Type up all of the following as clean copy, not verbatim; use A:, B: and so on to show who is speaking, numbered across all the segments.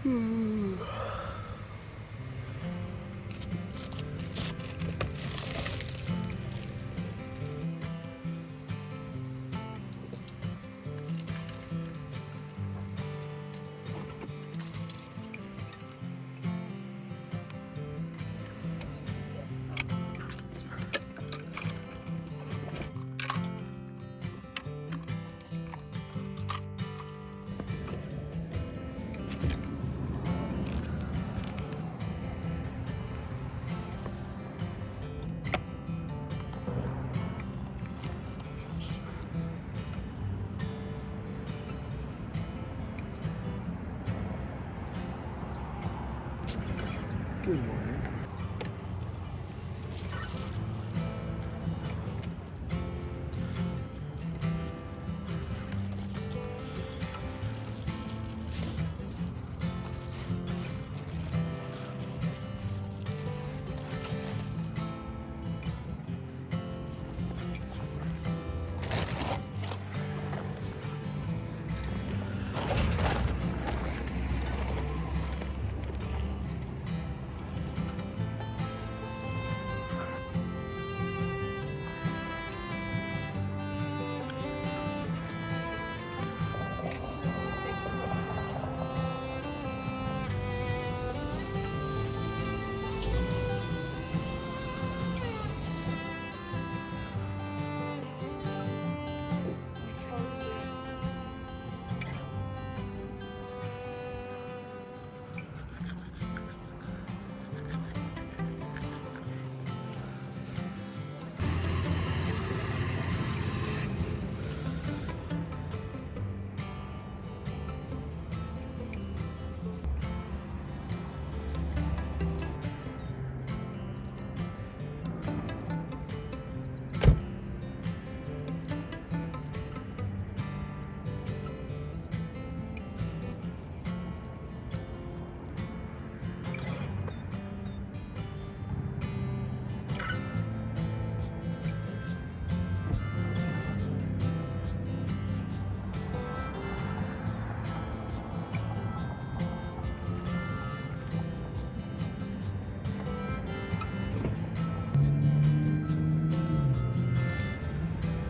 A: Good morning.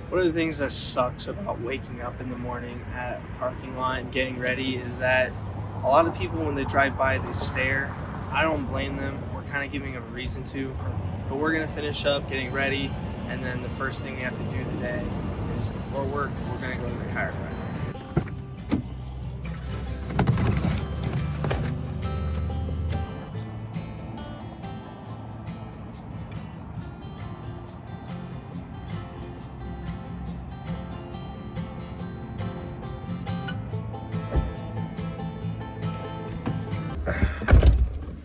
A: One of the things that sucks about waking up in the morning at a parking lot and getting ready is that a lot of people, when they drive by, they stare. I don't blame them. We're kind of giving them a reason to. But we're going to finish up getting ready, and then the first thing we have to do today is before work, we're going to go to the chiropractor.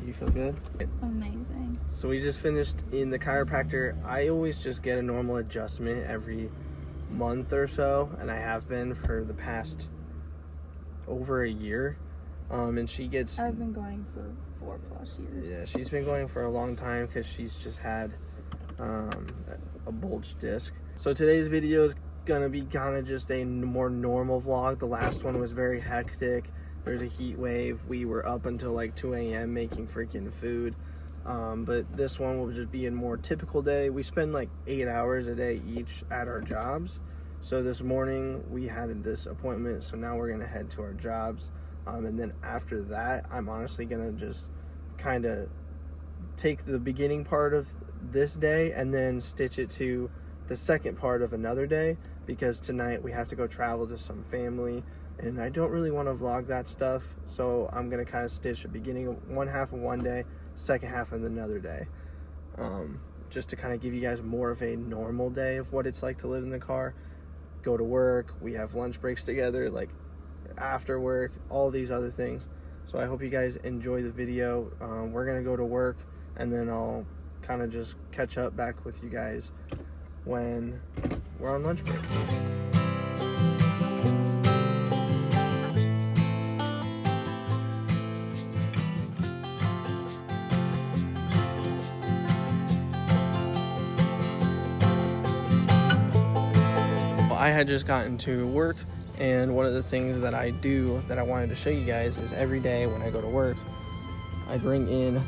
A: You feel good?
B: Amazing.
A: So we just finished in the chiropractor. I always just get a normal adjustment every month or so, and I have been for the past over a year. And she gets...
B: I've been going for 4+ years.
A: Yeah, she's been going for a long time because she's just had a bulged disc. So today's video is gonna be kind of just a more normal vlog. The last one was very hectic. There's a heat wave. We were up until like 2 a.m. making freaking food. But this one will just be a more typical day. We spend like 8 hours a day each at our jobs. So this morning we had this appointment, so now we're gonna head to our jobs. And then after that, I'm honestly gonna just kind of take the beginning part of this day and then stitch it to the second part of another day, because tonight we have to go travel to some family and I don't really want to vlog that stuff. So I'm gonna kind of stitch the beginning of one half of one day, second half of another day, just to kind of give you guys more of a normal day of what it's like to live in the car, go to work, we have lunch breaks together, like after work, all these other things. So I hope you guys enjoy the video. We're gonna go to work and then I'll kind of just catch up back with you guys when we're on lunch break. I had just gotten to work And one of the things that I do that I wanted to show you guys is every day when I go to work, I bring in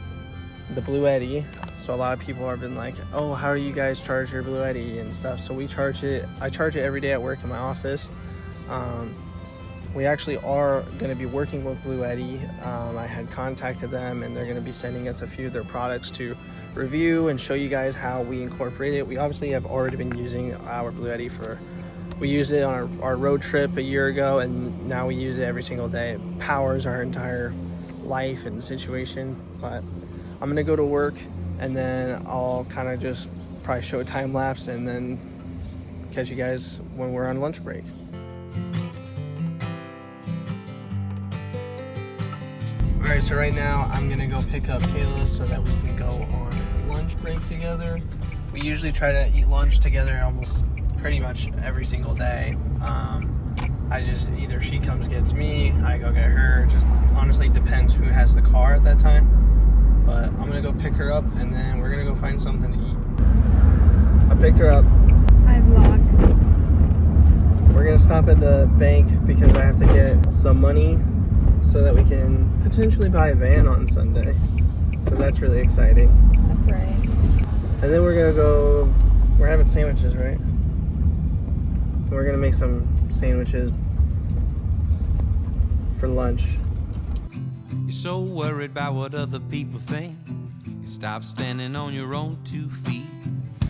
A: the Blue Eddy. So a lot of people have been like, oh, how do you guys charge your Blue Eddy and stuff? So we charge it, I charge it every day at work in my office. We actually are going to be working with Blue Eddy. I had contacted them and they're going to be sending us a few of their products to review and show you guys how we incorporate it. We obviously have already been using our Blue Eddy we used it on our road trip a year ago, and now we use it every single day. It powers our entire life and situation. But I'm gonna go to work and then I'll kind of just probably show a time lapse and then catch you guys when we're on lunch break. All right, so right now I'm gonna go pick up Kayla so that we can go on lunch break together. We usually try to eat lunch together almost pretty much every single day. I just, either she comes gets me, I go get her. It just honestly depends who has the car at that time. But I'm gonna go pick her up and then we're gonna go find something to eat. I picked her up.
B: Hi, vlog.
A: We're gonna stop at the bank because I have to get some money so that we can potentially buy a van on Sunday. So that's really exciting.
B: I pray.
A: And then we're gonna go, we're having sandwiches, right? We're gonna make some sandwiches for lunch.
C: You're so worried about what other people think. You stop standing on your own 2 feet.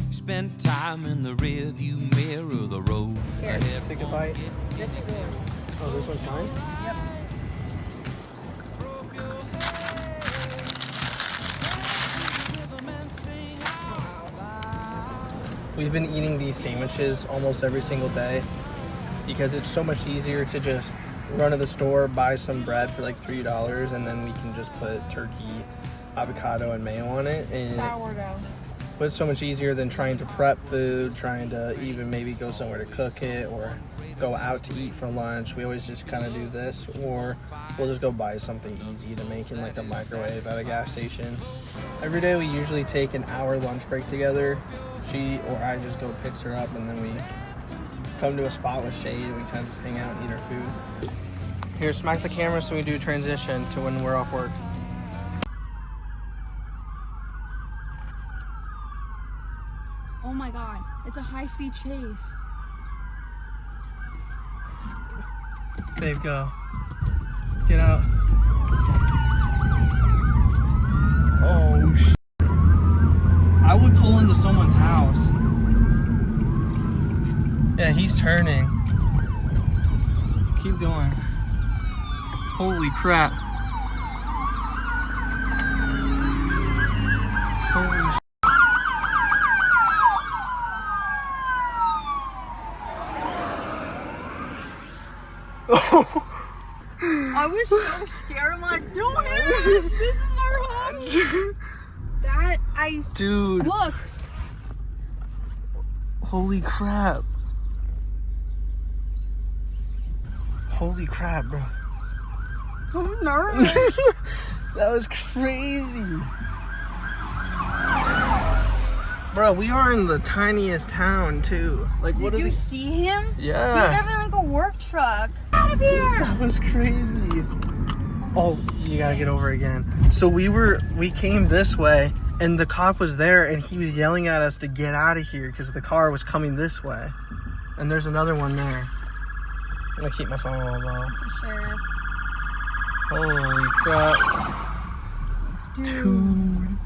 C: You spend time in the rearview mirror of the road.
A: Here, take a bite.
B: Yes, you do.
A: Oh, this one's fine?
B: Yep.
A: We've been eating these sandwiches almost every single day because it's so much easier to just run to the store, buy some bread for like $3, and then we can just put turkey, avocado, and mayo on it. And
B: Sourdough.
A: but it's so much easier than trying to prep food, trying to even maybe go somewhere to cook it or go out to eat for lunch. We always just kind of do this, or we'll just go buy something easy to make in like a microwave at a gas station. Every day we usually take an hour lunch break together. She or I just go picks her up and then we come to a spot with shade and we kind of just hang out and eat our food. Here, smack the camera so we do transition to when we're off work.
B: Oh my god, it's a high-speed chase.
A: Babe, go. Get out. Oh, I would pull into someone's house. Yeah, he's turning. Keep going. Holy crap. Holy sh**.
B: I was so scared. I'm like, don't hit us. This is our home.
A: Dude.
B: Look.
A: Holy crap. Holy crap, bro.
B: I'm nervous.
A: That was crazy. Bro, we are in the tiniest town too. Like, what
B: Did
A: are
B: you
A: they?
B: see him?
A: Yeah.
B: He's driving like a work truck. Out of here.
A: That was crazy. Oh, you gotta get over again. So we came this way and the cop was there and he was yelling at us to get out of here because the car was coming this way. And there's another one there. I'm gonna keep my phone a little low.
B: It's a sheriff.
A: Holy crap. Dude.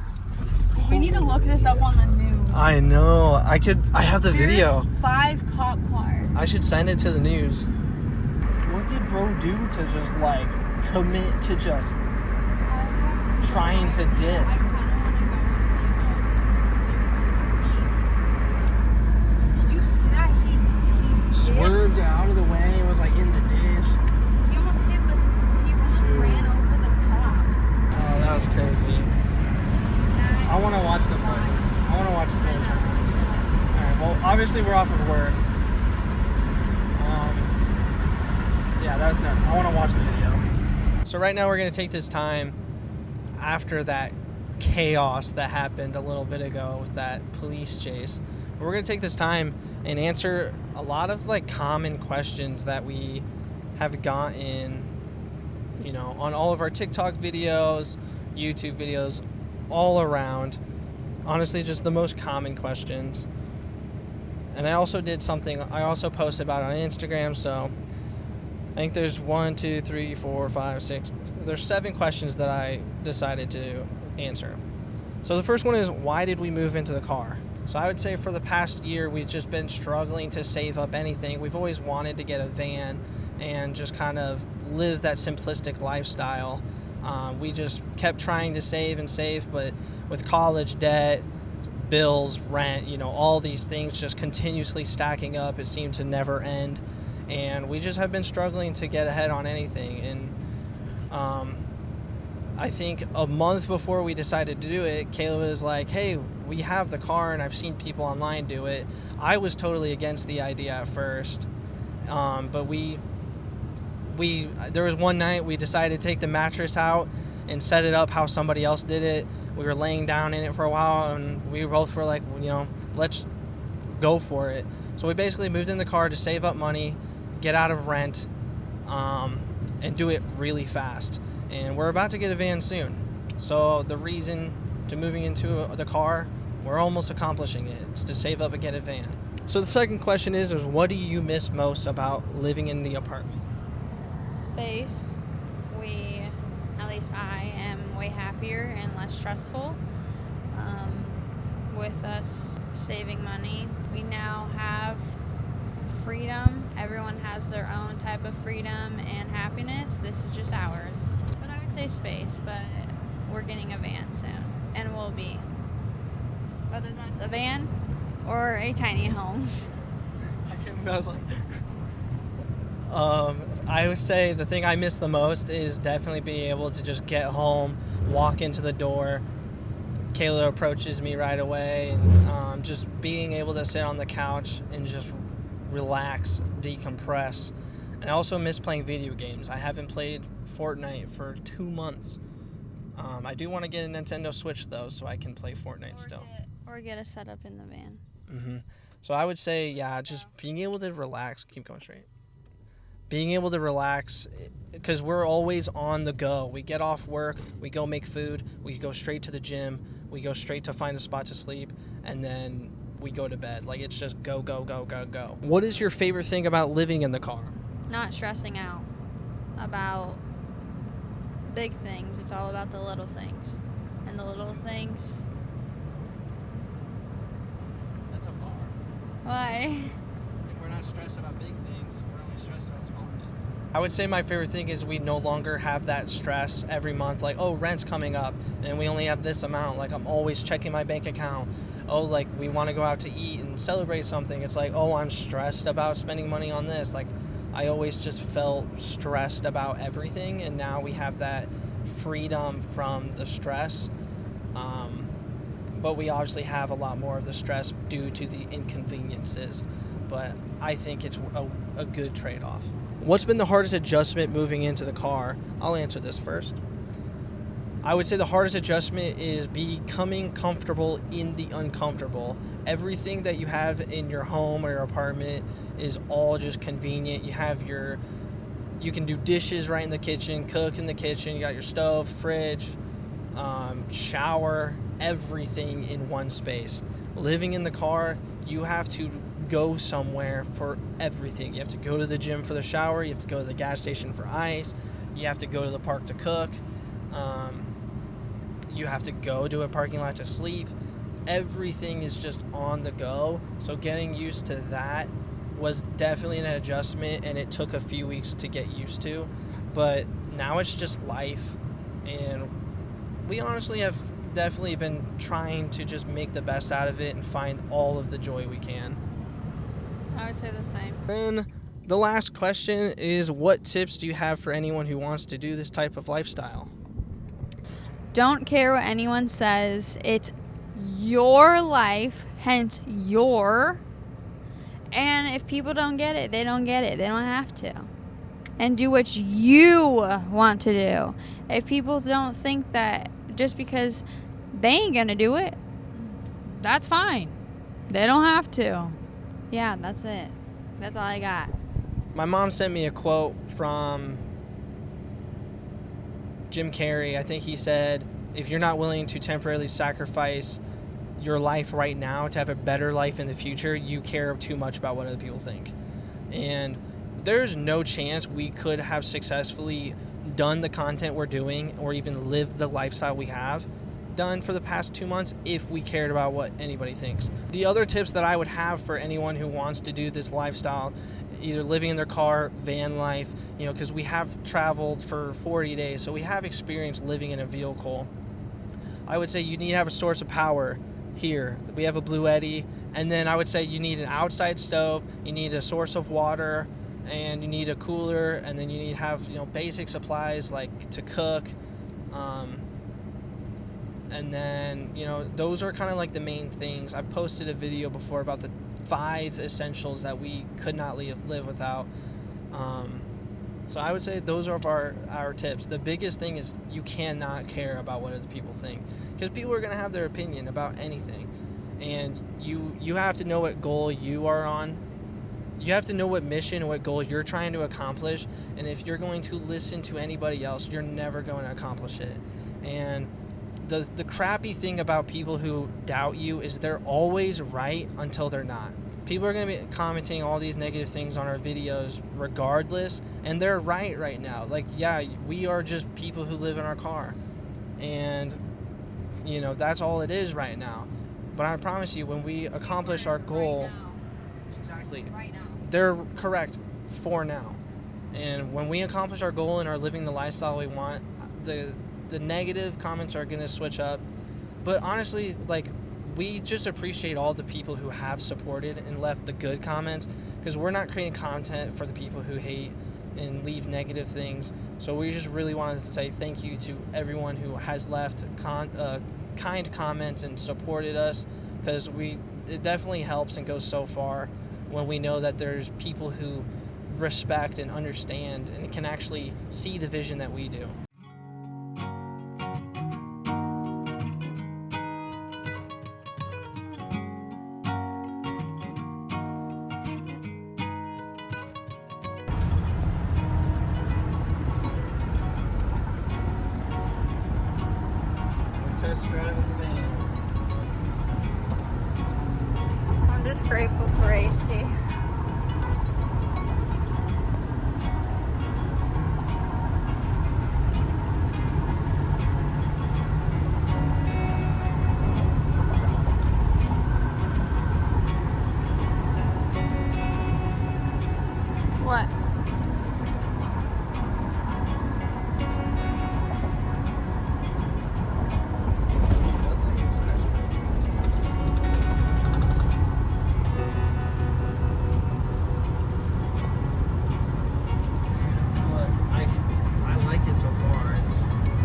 B: We need to look this up on the news.
A: I know. I have the video.
B: There's 5 cop cars.
A: I should send it to the news. What did bro do to just like commit to just trying to dip?
B: I kind of want to go and see. Did you see that? He
A: Swerved out of the way and was like in the ditch.
B: He almost hit the. He almost ran over the cop.
A: Oh, that was crazy. I want to watch the footage. Alright, well, obviously we're off of work. Yeah, that was nuts. I want to watch the video. So right now we're going to take this time after that chaos that happened a little bit ago with that police chase. We're going to take this time and answer a lot of like common questions that we have gotten, you know, on all of our TikTok videos, YouTube videos, all around. Honestly, just the most common questions. And I also did something, I also posted about it on Instagram, so I think there's 1, 2, 3, 4, 5, 6, there's 7 questions that I decided to answer. So the first one is, why did we move into the car? So I would say for the past year, we've just been struggling to save up anything. We've always wanted to get a van and just kind of live that simplistic lifestyle. We just kept trying to save and save, but with college debt, bills, rent, you know, all these things just continuously stacking up, it seemed to never end. And we just have been struggling to get ahead on anything. And I think a month before we decided to do it, Kayla was like, hey, we have the car and I've seen people online do it. I was totally against the idea at first. But there was one night we decided to take the mattress out and set it up how somebody else did it. We were laying down in it for a while and we both were like, you know, let's go for it. So we basically moved in the car to save up money, get out of rent, and do it really fast. And we're about to get a van soon. So the reason to moving into the car, we're almost accomplishing it. It's to save up and get a van. So the second question is what do you miss most about living in the apartment?
B: Space. At least I am way happier and less stressful. With us saving money, we now have freedom. Everyone has their own type of freedom and happiness. This is just ours. But I would say space, but we're getting a van soon, and we'll be. Whether that's a van or a tiny home.
A: I was like, I would say the thing I miss the most is definitely being able to just get home, walk into the door. Kayla approaches me right away, and just being able to sit on the couch and just relax, decompress. And I also miss playing video games. I haven't played Fortnite for 2 months. I do want to get a Nintendo Switch though, so I can play Fortnite still.
B: Or get a setup in the van.
A: Mm-hmm. So I would say, yeah, just being able to relax. Keep going straight. Being able to relax, because we're always on the go. We get off work, we go make food, we go straight to the gym, we go straight to find a spot to sleep, and then we go to bed. Like, it's just go, go, go, go, go. What is your favorite thing about living in the car?
B: Not stressing out about big things. It's all about the little things. And the little things...
A: That's a bar.
B: Why?
A: Like, we're not stressed about big things. We're only stressed about small things. I would say my favorite thing is we no longer have that stress every month. Like, oh, rent's coming up, and we only have this amount. Like, I'm always checking my bank account. Oh, like, we want to go out to eat and celebrate something. It's like, oh, I'm stressed about spending money on this. Like, I always just felt stressed about everything, and now we have that freedom from the stress. But we obviously have a lot more of the stress due to the inconveniences. But I think it's a good trade-off. What's been the hardest adjustment moving into the car? I'll answer this first. I would say the hardest adjustment is becoming comfortable in the uncomfortable. Everything that you have in your home or your apartment is all just convenient. You can do dishes right in the kitchen, cook in the kitchen. You got your stove, fridge, shower, everything in one space. Living in the car, you have to go somewhere for everything. You have to go to the gym for the shower. You have to go to the gas station for ice. You have to go to the park to cook. You have to go to a parking lot to sleep. Everything is just on the go. So getting used to that was definitely an adjustment, and it took a few weeks to get used to. But now it's just life, and we honestly have definitely been trying to just make the best out of it and find all of the joy we can.
B: I would say the same.
A: Then the last question is, what tips do you have for anyone who wants to do this type of lifestyle?
B: Don't care what anyone says. It's your life, hence your. And if people don't get it, they don't get it. They don't have to. And do what you want to do. If people don't think that just because they ain't gonna do it, that's fine. They don't have to. Yeah, that's it. That's all I got.
A: My mom sent me a quote from Jim Carrey. I think he said, if you're not willing to temporarily sacrifice your life right now to have a better life in the future, you care too much about what other people think. And there's no chance we could have successfully done the content we're doing or even lived the lifestyle we have done for the past 2 months if we cared about what anybody thinks. The other tips that I would have for anyone who wants to do this lifestyle, either living in their car, van life, because we have traveled for 40 days, so we have experience living in a vehicle. I would say you need to have a source of power here. We have a Blue Eddy, and then I would say you need an outside stove, you need a source of water, and you need a cooler, and then you need to have basic supplies like to cook, and then those are kind of like the main things. I've posted a video before about the 5 essentials that we could not live without. So I would say those are our tips. The biggest thing is you cannot care about what other people think, because people are going to have their opinion about anything, and you have to know what goal you are on. You have to know what mission and what goal you're trying to accomplish, and if you're going to listen to anybody else, you're never going to accomplish it. And the crappy thing about people who doubt you is they're always right until they're not. People are going to be commenting all these negative things on our videos regardless, and they're right now. Like, yeah, we are just people who live in our car, and that's all it is right now. But I promise you, when we accomplish our goal, exactly,
B: Right now.
A: they're correct for now. And when we accomplish our goal and are living the lifestyle we want, the negative comments are going to switch up. But honestly, we just appreciate all the people who have supported and left the good comments, because we're not creating content for the people who hate and leave negative things. So we just really wanted to say thank you to everyone who has left kind comments and supported us, because it definitely helps and goes so far when we know that there's people who respect and understand and can actually see the vision that we do. Test driving the van.
B: I'm just grateful for AC. What?
A: I like it so far. It's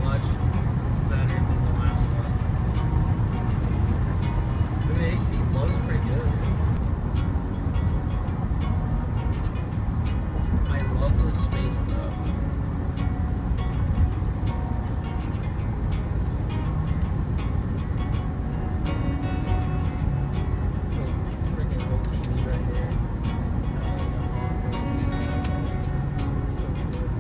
A: much better than the last one. The AC blows pretty good. I love the space though. Freaking whole TV right here. So good.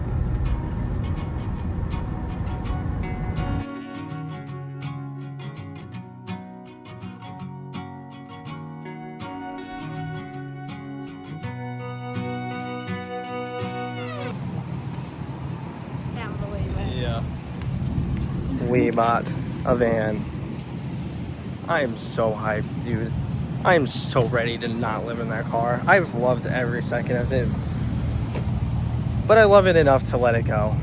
B: Can't believe it.
A: Yeah. We bought a van. I am so hyped, dude. I am so ready to not live in that car. I've loved every second of it, but I love it enough to let it go.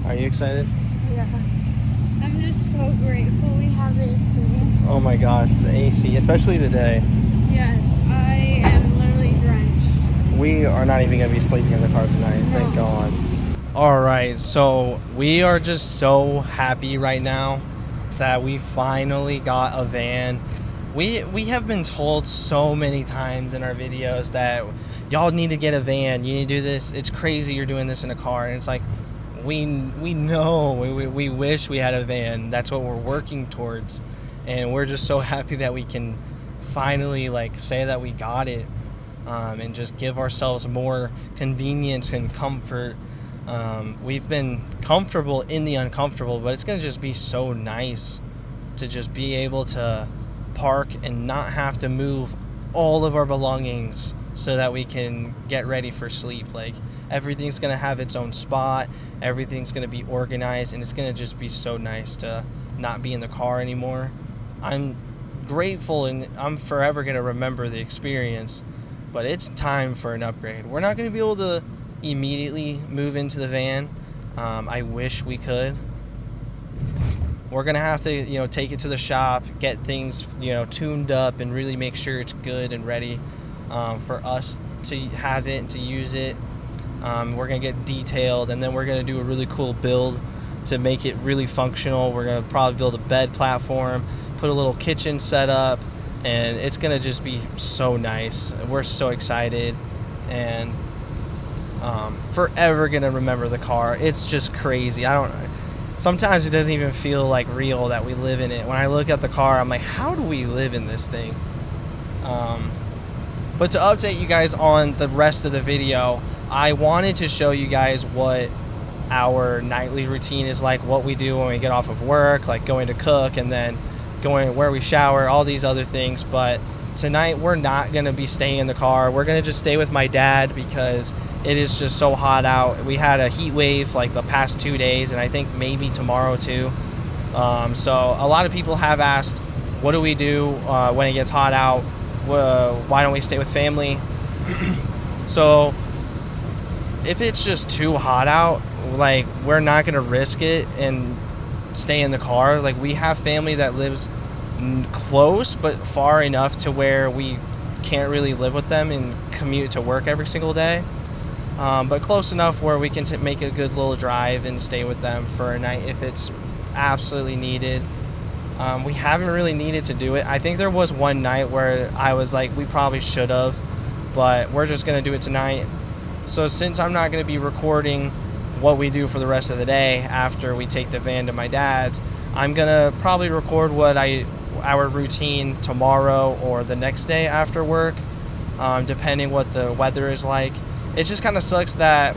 A: Are you excited?
B: Yeah. I'm just so grateful we have AC.
A: Oh my gosh, the AC, especially today.
B: Yes, I am literally drenched.
A: We are not even going to be sleeping in the car tonight, thank
B: No.
A: God. All right, so we are just so happy right now that we finally got a van. We have been told so many times in our videos that y'all need to get a van, you need to do this, it's crazy you're doing this in a car, and it's like, we know, we wish we had a van, that's what we're working towards, and we're just so happy that we can finally like say that we got it, and just give ourselves more convenience and comfort. We've been comfortable in the uncomfortable, but it's going to just be so nice to just be able to park and not have to move all of our belongings so that we can get ready for sleep. Like, everything's going to have its own spot, everything's going to be organized, and it's going to just be so nice to not be in the car anymore. I'm grateful, and I'm forever going to remember the experience, but it's time for an upgrade. We're not going to be able to immediately move into the van. I wish we could. We're going to have to, take it to the shop, get things, tuned up, and really make sure it's good and ready for us to have it and to use it. We're going to get detailed, and then we're going to do a really cool build to make it really functional. We're going to probably build a bed platform, put a little kitchen set up, and it's going to just be so nice. We're so excited, and forever going to remember the car. It's just crazy. Sometimes it doesn't even feel like real that we live in it. When I look at the car, I'm like, how do we live in this thing? But to update you guys on the rest of the video, I wanted to show you guys what our nightly routine is like, what we do when we get off of work, like going to cook and then going where we shower, all these other things. But tonight we're not going to be staying in the car. We're going to just stay with my dad because it is just so hot out. We had a heat wave like the past 2 days, and I think maybe tomorrow too. So a lot of people have asked, what do we do when it gets hot out? Why don't we stay with family? So if it's just too hot out, like, we're not going to risk it and stay in the car. Like, we have family that lives close but far enough to where we can't really live with them and commute to work every single day, but close enough where we can make a good little drive and stay with them for a night if it's absolutely needed. We haven't really needed to do it. I think there was one night where I was like, we probably should have, but we're just going to do it tonight. So since I'm not going to be recording what we do for the rest of the day after we take the van to my dad's, I'm going to probably record our routine tomorrow or the next day after work, depending what the weather is like. It just kind of sucks that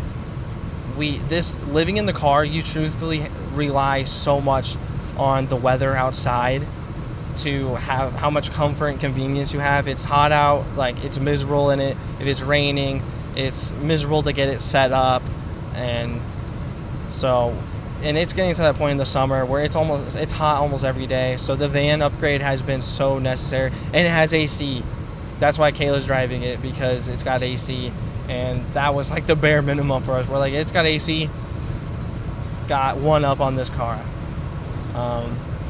A: living in the car, you truthfully rely so much on the weather outside to have how much comfort and convenience you have. It's hot out, like, it's miserable in it. If it's raining, it's miserable to get it set up. And it's getting to that point in the summer where it's hot almost every day. So the van upgrade has been so necessary, and it has AC. That's why Kayla's driving it, because it's got AC, and that was like the bare minimum for us. We're like, it's got AC, got one up on this car.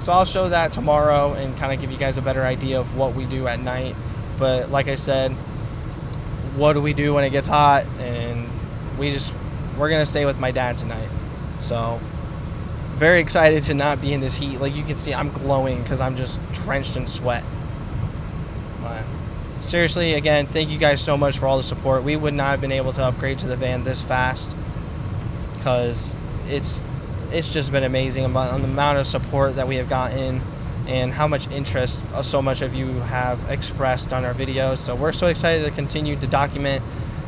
A: So I'll show that tomorrow and kind of give you guys a better idea of what we do at night. But like I said, what do we do when it gets hot? And we're gonna stay with my dad tonight. So very excited to not be in this heat. Like, you can see I'm glowing because I'm just drenched in sweat. But seriously, again, thank you guys so much for all the support. We would not have been able to upgrade to the van this fast because it's just been amazing on the amount of support that we have gotten and how much interest so much of you have expressed on our videos. So we're so excited to continue to document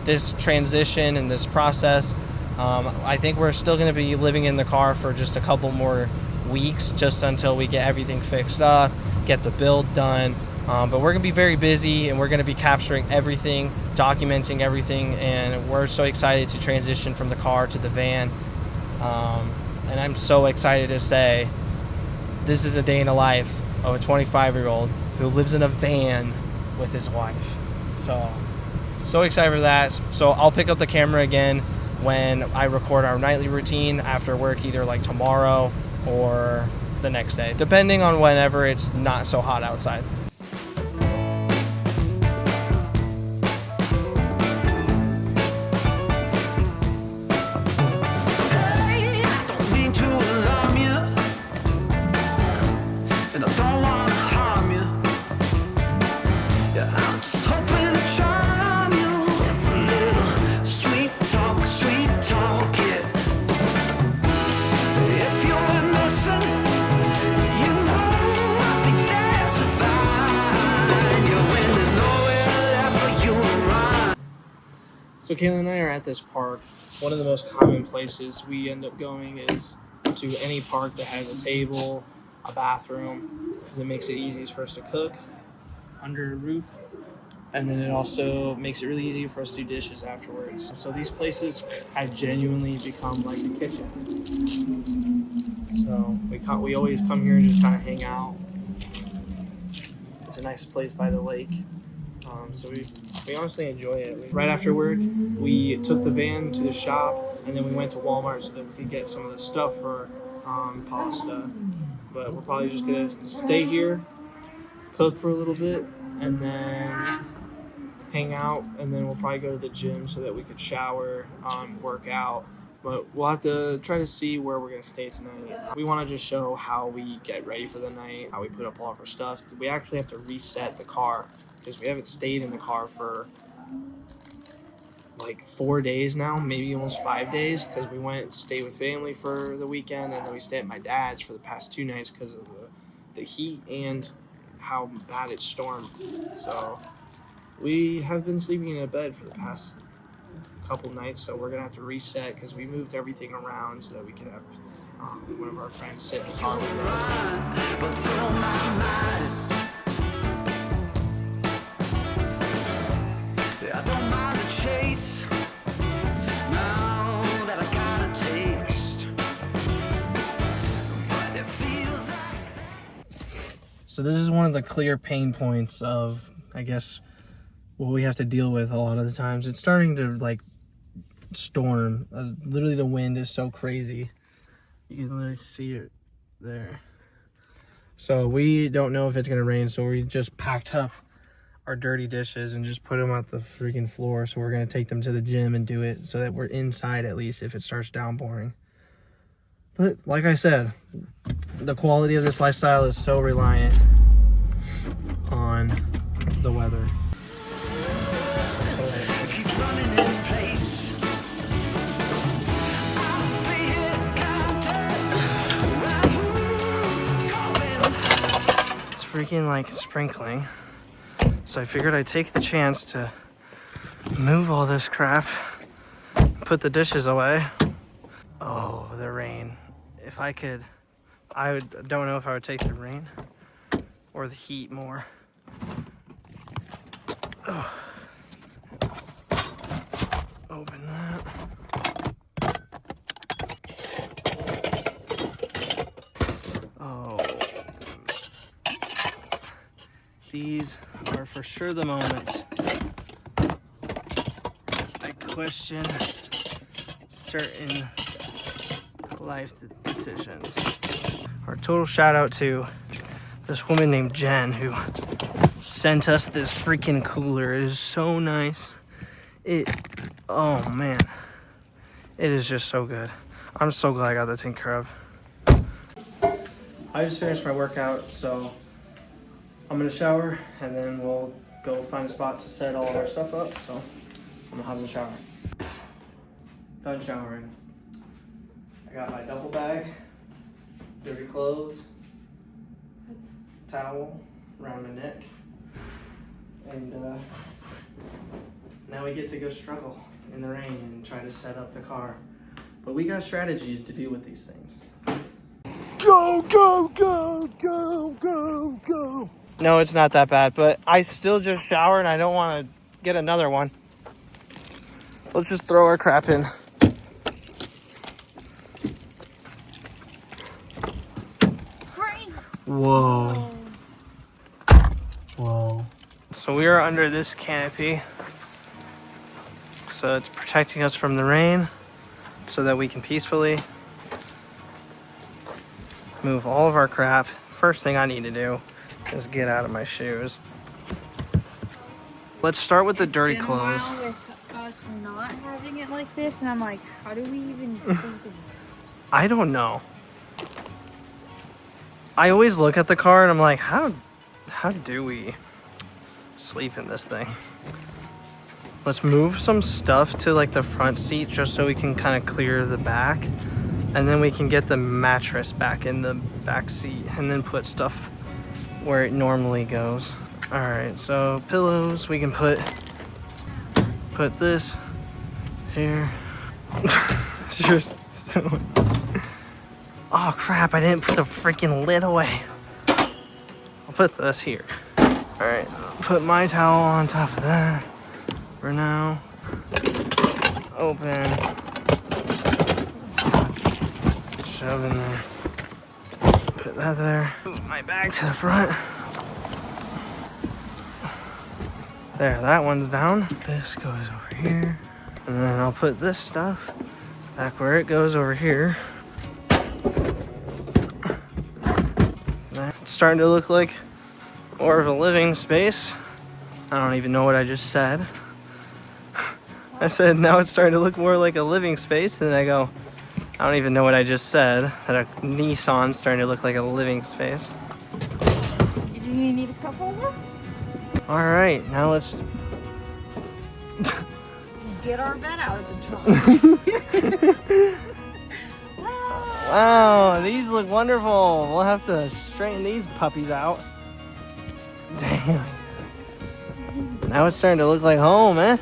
A: this transition and this process. I think we're still going to be living in the car for just a couple more weeks, just until we get everything fixed up, get the build done. But we're going to be very busy, and we're going to be capturing everything, documenting everything, and we're so excited to transition from the car to the van. And I'm so excited to say this is a day in the life of a 25-year-old who lives in a van with his wife. So excited for that. So I'll pick up the camera again when I record our nightly routine after work, either like tomorrow or the next day, depending on whenever it's not so hot outside.
C: If you're missing, you know I'll be there to find.
A: Kaila and I are at this park. One of the most common places we end up going is to any park that has a table, a bathroom, because it makes it easy for us to cook under a roof. And then it also makes it really easy for us to do dishes afterwards. So these places have genuinely become like a kitchen. So we always come here and just kind of hang out. It's a nice place by the lake. So we honestly enjoy it. Right after work, we took the van to the shop, and then we went to Walmart so that we could get some of the stuff for pasta. But we're probably just gonna stay here, cook for a little bit, and then hang out, and then we'll probably go to the gym so that we could shower, work out. But we'll have to try to see where we're gonna stay tonight. We want to just show how we get ready for the night, how we put up all of our stuff. We actually have to reset the car because we haven't stayed in the car for like 4 days now, maybe almost 5 days, because we went to stay with family for the weekend, and then we stayed at my dad's for the past 2 nights because of the heat and how bad it stormed. So we have been sleeping in a bed for the past couple nights, so we're gonna have to reset because we moved everything around so that we can have one of our friends sit in the car with us.
C: I don't mind the chase. Now that I got a taste, but it feels like.
A: So this is one of the clear pain points of, I guess, what we have to deal with a lot of the times. It's starting to like storm. Literally the wind is so crazy. You can literally see it there. So we don't know if it's gonna rain, so we just packed up our dirty dishes and just put them on the freaking floor. So we're gonna take them to the gym and do it so that we're inside at least if it starts downpouring. But like I said, the quality of this lifestyle is so reliant on the weather. It's freaking like sprinkling. So I figured I'd take the chance to move all this crap, put the dishes away. Oh, the rain. If I could, don't know if I would take the rain or the heat more. Oh. Open that. Oh. These are for sure the moments I question certain life decisions. Our total shout out to this woman named Jen who sent us this freaking cooler. It is so nice. Oh man, it is just so good. I'm so glad I got that taken care of. I just finished my workout, so I'm gonna shower and then we'll go find a spot to set all of our stuff up. So I'm gonna hop in the shower. Done showering. I got my duffel bag, dirty clothes, towel around my neck, and now we get to go struggle in the rain and try to set up the car. But we got strategies to deal with these things. Go, go, go, go, go, go. No, it's not that bad, but I still just showered and I don't want to get another one. Let's just throw our crap in.
B: Great.
A: Whoa. Whoa. So we are under this canopy. So it's protecting us from the rain so that we can peacefully move all of our crap. First thing I need to do is get out of my shoes. Let's start with the dirty clothes.
B: It's been a while with us not having it like this, and I'm like, how do we even sleep in it?
A: I don't know. I always look at the car and I'm like, how do we sleep in this thing? Let's move some stuff to like the front seat just so we can kind of clear the back, and then we can get the mattress back in the back seat and then put stuff where it normally goes. All right, so pillows, we can put this here. Just so... Oh crap, I didn't put the freaking lid away. I'll put this here. Alright, put my towel on top of that for now. Open. Shove in there. Put that there. Move my bag to the front. There, that one's down. This goes over here. And then I'll put this stuff back where it goes over here. It's starting to look like more of a living space. I don't even know what I just said. I said now it's starting to look more like a living space, and then I go, I don't even know what I just said. That a Nissan's starting to look like a living space.
B: Did you need a cup holder?
A: Alright, now let's
B: Get our bed out of the trunk.
A: Wow, these look wonderful. We'll have to straighten these puppies out. Damn. Now it's starting to look like home, eh?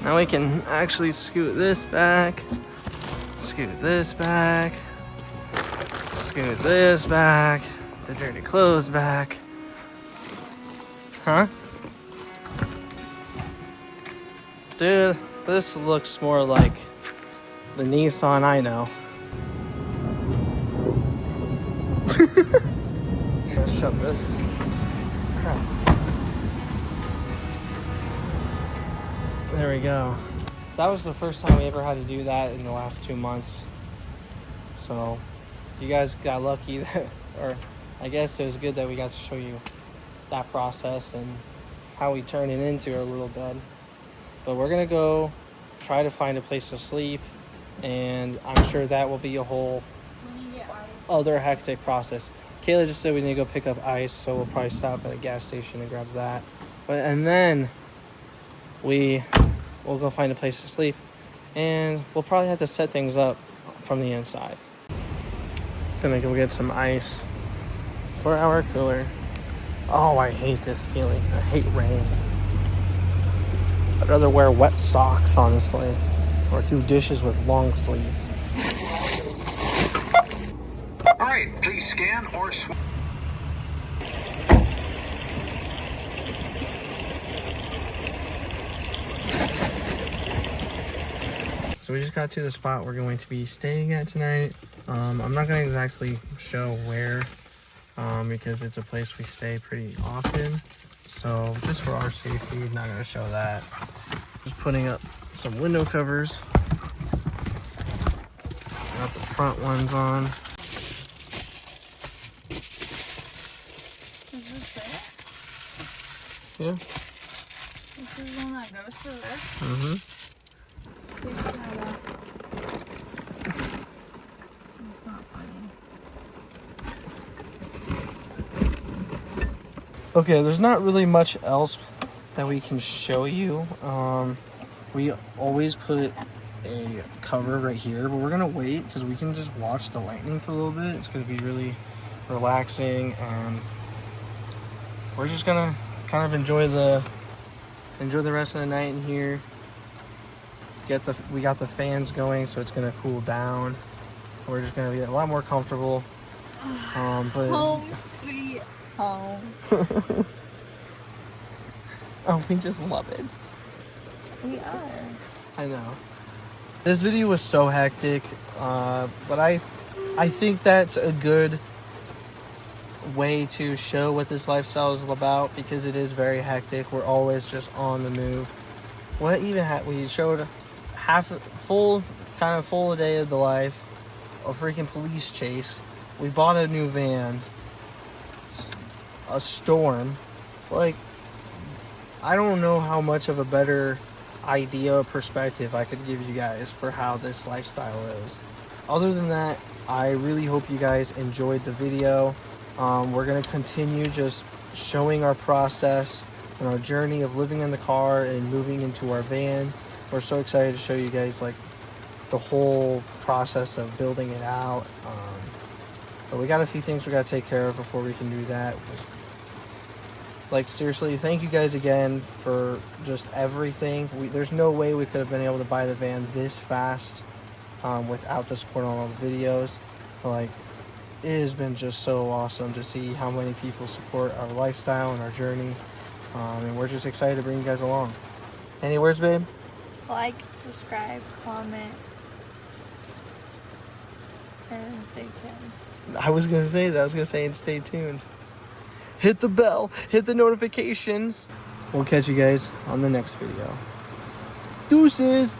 A: Now we can actually scoot this back. Scoot this back. Scoot this back. The dirty clothes back. Huh? Dude, this looks more like the Nissan I know. Let's shut this. Crap. There we go. That was the first time we ever had to do that in the last 2 months. So you guys got lucky that, or I guess it was good that we got to show you that process and how we turn it into our little bed. But we're gonna go try to find a place to sleep, and I'm sure that will be a whole other hectic process. Kayla just said we need to go pick up ice, so we'll probably stop at a gas station and grab that. And then we'll go find a place to sleep, and we'll probably have to set things up from the inside. Gonna go get some ice for our cooler. Oh, I hate this feeling. I hate rain. I'd rather wear wet socks, honestly, or do dishes with long sleeves.
D: All right, please scan or swipe.
A: So we just got to the spot we're going to be staying at tonight. I'm not going to exactly show where, because it's a place we stay pretty often. So just for our safety, not going to show that. Just putting up some window covers. Got the front ones on.
B: Is this it?
A: Yeah.
B: This is the one that goes to this?
A: Mm-hmm.
B: It's not funny.
A: Okay, there's not really much else that we can show you. We always put a cover right here, but we're gonna wait because we can just watch the lightning for a little bit. It's gonna be really relaxing, and we're just gonna kind of enjoy the rest of the night in here. We got the fans going, so it's gonna cool down. We're just gonna be a lot more comfortable. But
B: Home sweet home.
A: oh, we just love it.
B: We are.
A: I know. This video was so hectic, but I think that's a good way to show what this lifestyle is about, because it is very hectic. We're always just on the move. What even we showed full a day of the life, a freaking police chase. We bought a new van, a storm. Like, I don't know how much of a better idea or perspective I could give you guys for how this lifestyle is. Other than that, I really hope you guys enjoyed the video. We're going to continue just showing our process and our journey of living in the car and moving into our van. We're so excited to show you guys like the whole process of building it out. But we got a few things we got to take care of before we can do that. Like, seriously, thank you guys again for just everything. There's no way we could have been able to buy the van this fast without the support on all the videos. Like, it has been just so awesome to see how many people support our lifestyle and our journey. And we're just excited to bring you guys along. Any words, babe?
B: Like, subscribe, comment, and stay tuned.
A: I was going to say that. I was going to say, and stay tuned. Hit the bell. Hit the notifications. We'll catch you guys on the next video. Deuces.